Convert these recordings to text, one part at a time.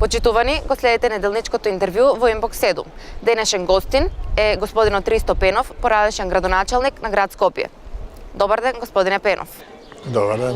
Почитувани, го следите неделничкото интервју во Инбокс 7. Денешен гостин е господинот Ристо Пенов, порадешен градоначалник на град Скопје. Добар ден, господине Пенов. Добар ден.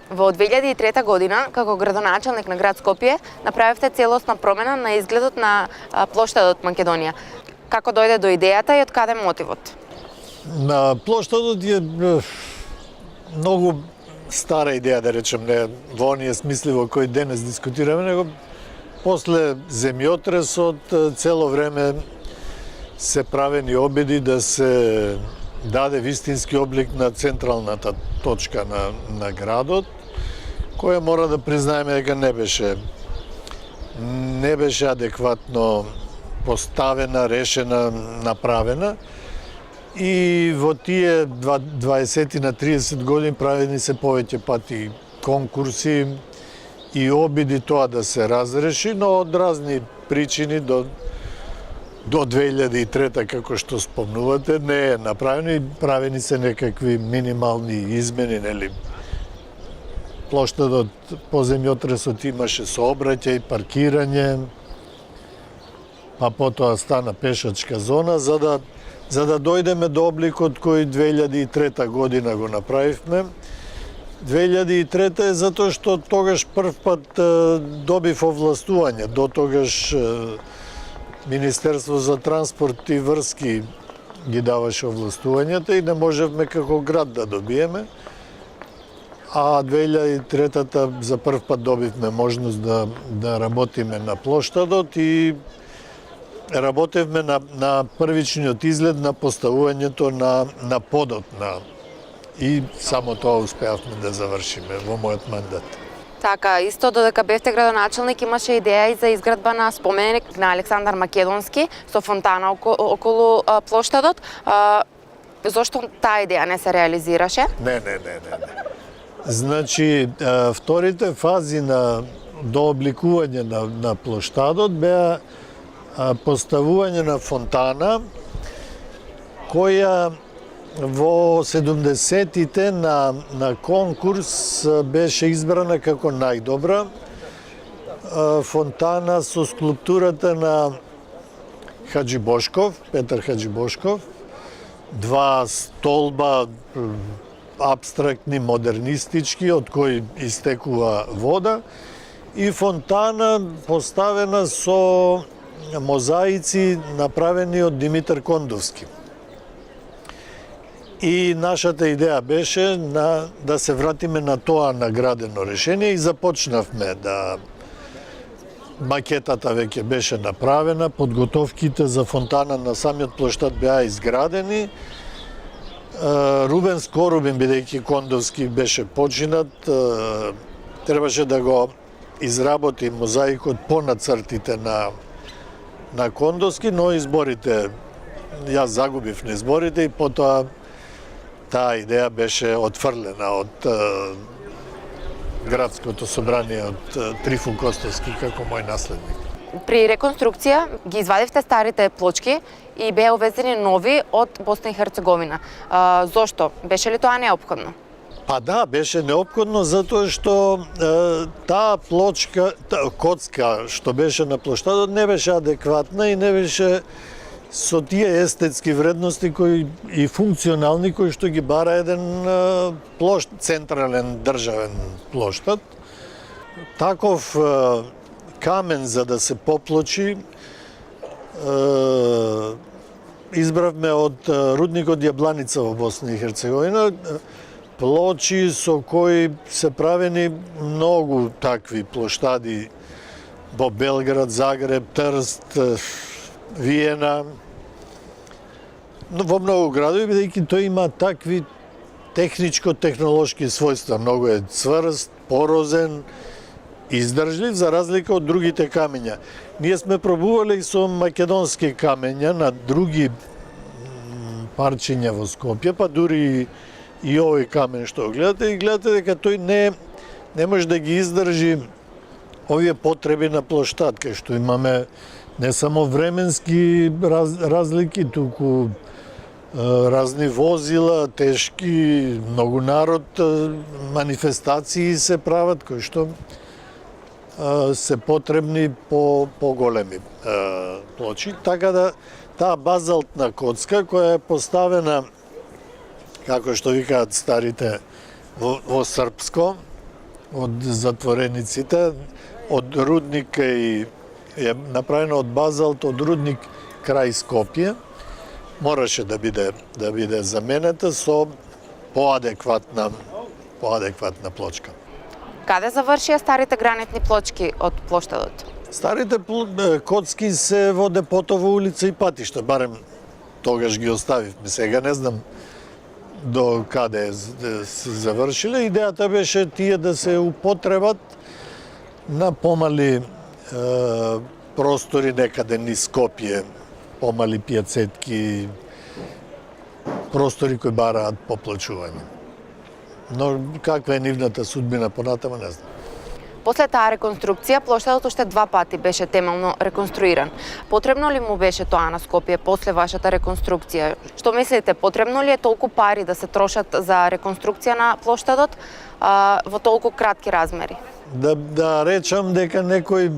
Во 2003 година, како градоначалник на град Скопје, направивте целосна промена на изгледот на плоштадот Македонија. Како дојде до идејата и од каде мотивот? На плоштадот е многу стара идеја, да речем, не во оние смисли во кои денес дискутираме, него после земјотресот цело време се правени обиди да се даде вистински облик на централната точка на градот, која мора да признаеме дека не беше адекватно поставена, решена, направена. И во тие 20 на 30 години правени се повеќе пати конкурси и обиди тоа да се разреши, но од разни причини до 2003, како што спомнувате, не е направено и правени се некакви минимални измени, нели? Плоштадот по земјотресот имаше сообраќај, паркирање, па потоа стана пешачка зона, за да дојдеме до обликот кој 2003 година го направивме. 2003 е затоа што тогаш прв пат добив овластување. До тогаш Министерство за транспорт и врски ги даваше овластувањата и не можевме како град да добиеме. А 2003 за прв пат добивме можност да работиме на плоштадот и работевме на првичниот изглед на поставувањето на подот и само тоа успеавме да завршиме во мојот мандат. Така, исто додека бевте градоначалник имаше идеја и за изградба на споменик на Александар Македонски со фонтана околу плоштадот. Зошто таа идеја не се реализираше? Не. Значи, вторите фази до обликување на плоштадот беа поставување на фонтана, која во 70-тите на конкурс беше избрана како најдобра. Фонтана со скулптурата на Хаджи Бошков, Петар Хаджи Бошков, два столба апстрактни, модернистички, од кои истекува вода, и фонтана поставена со мозаици направени од Димитар Кондовски. И нашата идеја беше да се вратиме на тоа наградено решение и започнавме макетата веќе беше направена, подготовките за фонтана на самиот плоштад беа изградени. Рубен Скорубин, бидејќи Кондовски беше починат, требаше да го изработи мозаикот по нацртите на Кондовски, но изборите, јас загубив на изборите и потоа таа идеја беше отфрлена од градското собрание, од Трифун Костовски како мој наследник. При реконструкција ги извадивте старите плочки и беа увезени нови од Босна и Херцеговина. Зошто? Беше ли тоа неопходно? Па да, беше неопходно затоа што таа плочка, коцка што беше на плоштадот не беше адекватна и не беше со тие естетски вредности и функционални кои што ги бара еден централен државен плоштад. Таков камен за да се поплочи избравме од рудникот Јабланица во Босна и Херцеговина, плочи со кои се правени многу такви плоштади во Белград, Загреб, Трст, Виена, во многу градови, бидејќи тој има такви техничко-технолошки својства. Многу е цврст, порозен, издржлив, за разлика од другите камења. Ние сме пробувале и со македонски камења на други парчиња во Скопје, па дури и овој камен што гледате, и гледате дека тој не може да ги издржи овие потреби на плоштад, кај што имаме не само временски разлики, туку разни возила, тешки, многу народ, манифестации се прават, кои што се потребни поголеми плочи, така да таа базалтна коцка која е поставена, како што викаат старите во српско, од затворениците, од рудник и е направена од базалт од рудник крај Скопје, мораше да биде заменета со поадекватна плочка. Каде завршија старите гранитни плочки од плоштадот? Старите коцки се во депото во улица и патишта, барем тогаш ги оставивме. Сега не знам до каде се завршиле. Идејата беше тие да се употребат на помали простори некаде низ Скопје, помали пијацетки, простори кои бараат поплачување. Но каква е нивната судбина понатама, не знам. После таа реконструкција, плоштадот уште 2 пати беше темелно реконструиран. Потребно ли му беше тоа на Скопје после вашата реконструкција? Што мислите, потребно ли е толку пари да се трошат за реконструкција на плоштадот во толку кратки размери? Да речам дека некој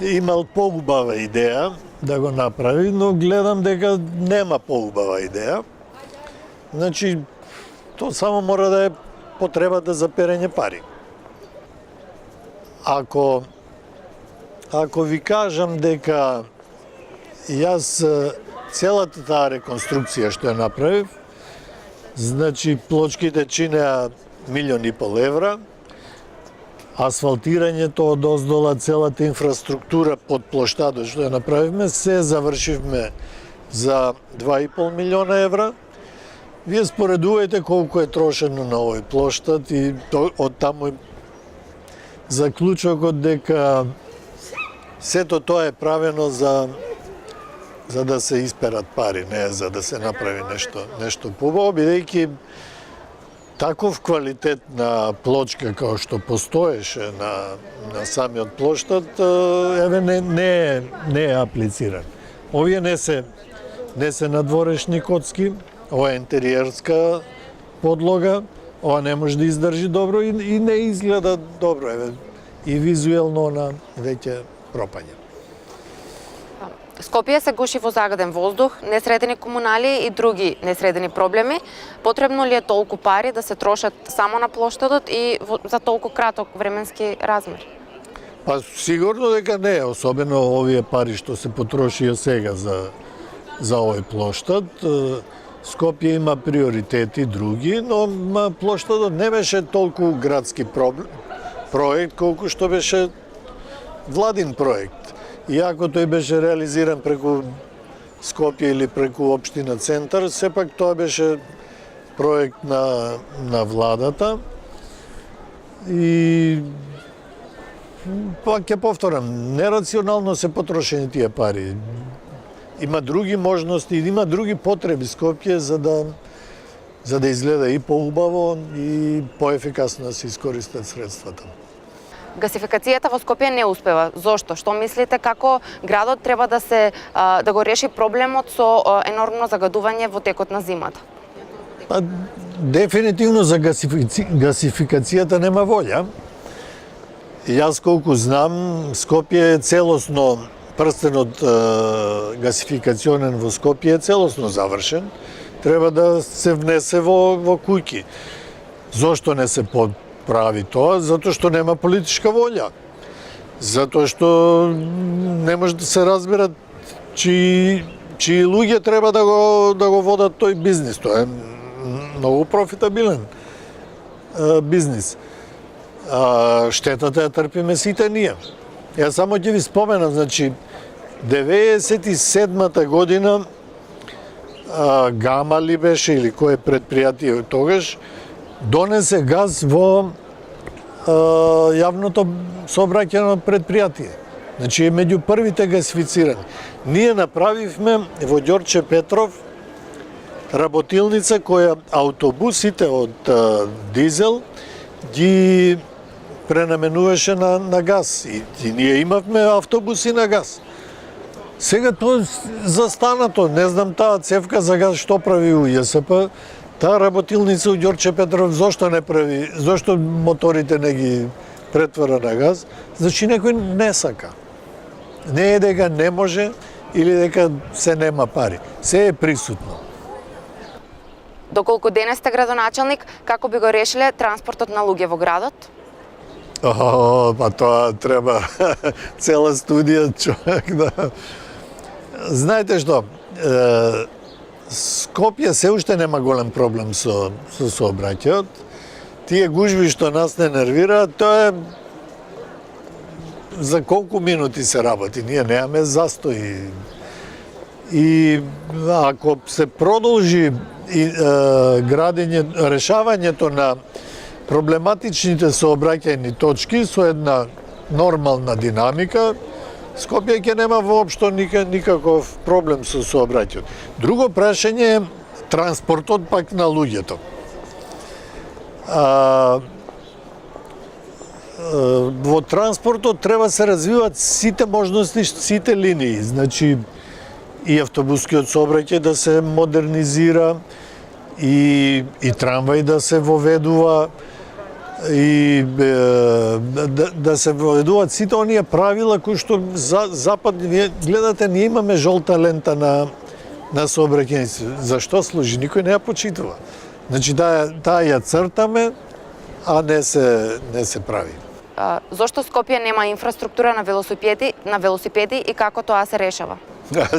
имал поубава идеја да го направи, но гледам дека нема поубава идеја. Значи, то само мора да е потребата за перење пари. Ако ви кажам дека јас целата таа реконструкција што ја направив, значи плочките чинеа 1,5 евра, асфалтирањето од оздола, целата инфраструктура под плоштадот што ја направивме, се завршивме за 2,5 милиона евра. Вие споредувајте колку е трошено на овој плоштад и од таму заклучокот дека сето тоа е правено за да се исперат пари, не за да се направи нешто побаво, бидејќи таков квалитет на плочка како што постоеше на самиот плоштад, еве не е аплициран. Овие не се надворешни коцки, ова е интериерска подлога, ова не може да издржи добро и не изгледа добро, еве, и визуелно на веќе пропаѓа. Скопје се гуши во загаден воздух, несредени комунали и други несредени проблеми. Потребно ли е толку пари да се трошат само на плоштадот и за толку краток временски размер? Па сигурно дека не, особено овие пари што се потрошија сега за овој плоштад. Скопје има приоритети други, но плоштадот не беше толку градски проект колку што беше владин проект. Иако тој беше реализиран преку Скопје или преку општина Центар, сепак тоа беше проект на владата. И пак ќе повторам, нерационално се потрошени тие пари. Има други можности, има други потреби Скопје за да изгледа и поубаво и поефикасно да се искористат средствата. Гасификацијата во Скопје не успева. Зошто? Што мислите како градот треба да го реши проблемот со енормно загадување во текот на зимата? Дефинитивно за гасификацијата нема волја. Јас колку знам, Скопје е целосно, прстенот гасификационен во Скопје е целосно завршен. Треба да се внесе во куќи. Зошто не се прави тоа? Затоа што нема политичка волја. Затоа што не може да се разберат чии луѓе треба да го водат тој бизнис. Тоа е многу профитабилен бизнис. Штетата ја трпиме сите ние. Јас само ќе ви споменам, значи 97-та година Гама ли беше или кое предпријатие тогаш донесе газ во јавното сообраќајно предпријатие. Значи е меѓу првите гасифицирани. Ние направивме во Ѓорче Петров работилница која автобусите од дизел ги пренаменуваше на газ. И ние имавме автобуси на газ. Сега тоа застанато, не знам таа цевка за газ што прави у ЈСП, таа работилница у Ѓорче Петров зошто не прави, зошто моторите не ги претвора на газ, значи некој не сака. Не е дека не може или дека се нема пари. Се е присутно. Доколку денес сте градоначелник, како би го решиле транспортот на луѓе во градот? Па тоа треба цела студија човек да... Знаете што, Скопје се уште нема голем проблем со сообраќајот. Тие гужви што нас не нервираат, тоа е за колку минути се работи. Ние немаме застои. И ако се продолжи решавањето на проблематичните сообраќајни точки со една нормална динамика, Скопје ќе нема воопшто никаков проблем со сообраќајот. Друго прашање е транспортот пак на луѓето. Во транспортот треба се развиваат сите можности, сите линии. Значи, и автобускиот сообраќај да се модернизира, и трамвај да се воведува, и да се воведуваат сите оние правила кои што запад, гледате, ние имаме жолта лента на сообраќајници. Зашто служи? Никој не ја почитува. Значи, таа ја цртаме, а не се прави. Зошто Скопје нема инфраструктура на велосипеди и како тоа се решава?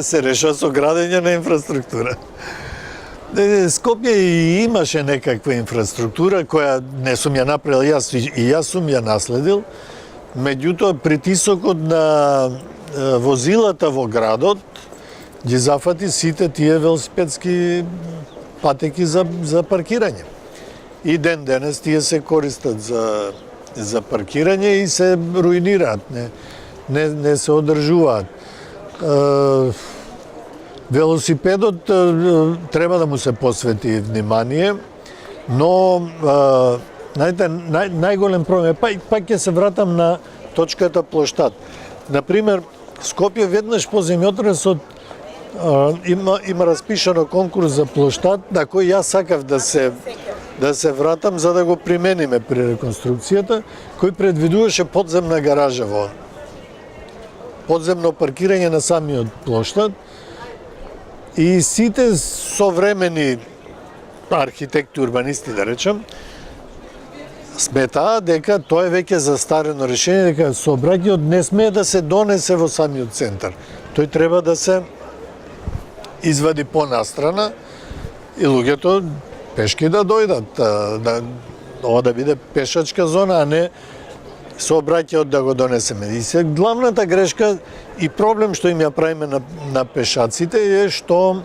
Се решава со градење на инфраструктура. Скопје и имаше некаква инфраструктура која не сум ја направил јас и јас сум ја наследил. Меѓутоа, притисокот на возилата во градот ги зафати сите тие велосипедски патеки за паркирање. И ден денес тие се користат за паркирање и се руинираат, не се одржуваат. Велосипедот треба да му се посвети внимание, но знаете, најголем проблем е, пак ќе се вратам на точката плоштад. Например, Скопје веднаш по земјотресот има распишано конкурс за плоштад, на кој јас сакав да се вратам за да го примениме при реконструкцијата, кој предвидуваше подземна гаража подземно паркирање на самиот плоштад. И сите современи архитекти, урбанисти, да речем, сметаа дека тоа е веќе застарено решение, дека сообраќајот не смее да се донесе во самиот центар. Тој треба да се извади понастрана и луѓето пешки да дојдат, ова да биде пешачка зона, а не сообраќајот да го донесеме. И се главната грешка и проблем што им ја правиме на пешаците е што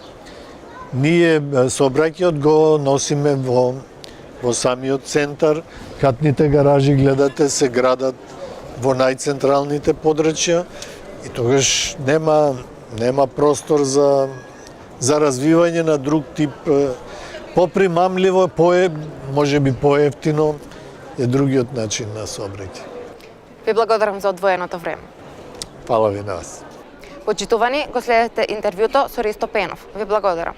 ние сообраќајот го носиме во самиот центар. Катните гаражи, гледате, се градат во најцентралните подрачја и тогаш нема простор за развивање на друг тип попримамливо, можеби поевтино е другиот начин на сообраќај. Ви благодарам за одвоеното време. Фала ви на вас. Почитувани, го следете интервјуто со Ристо Пенов. Ви благодарам.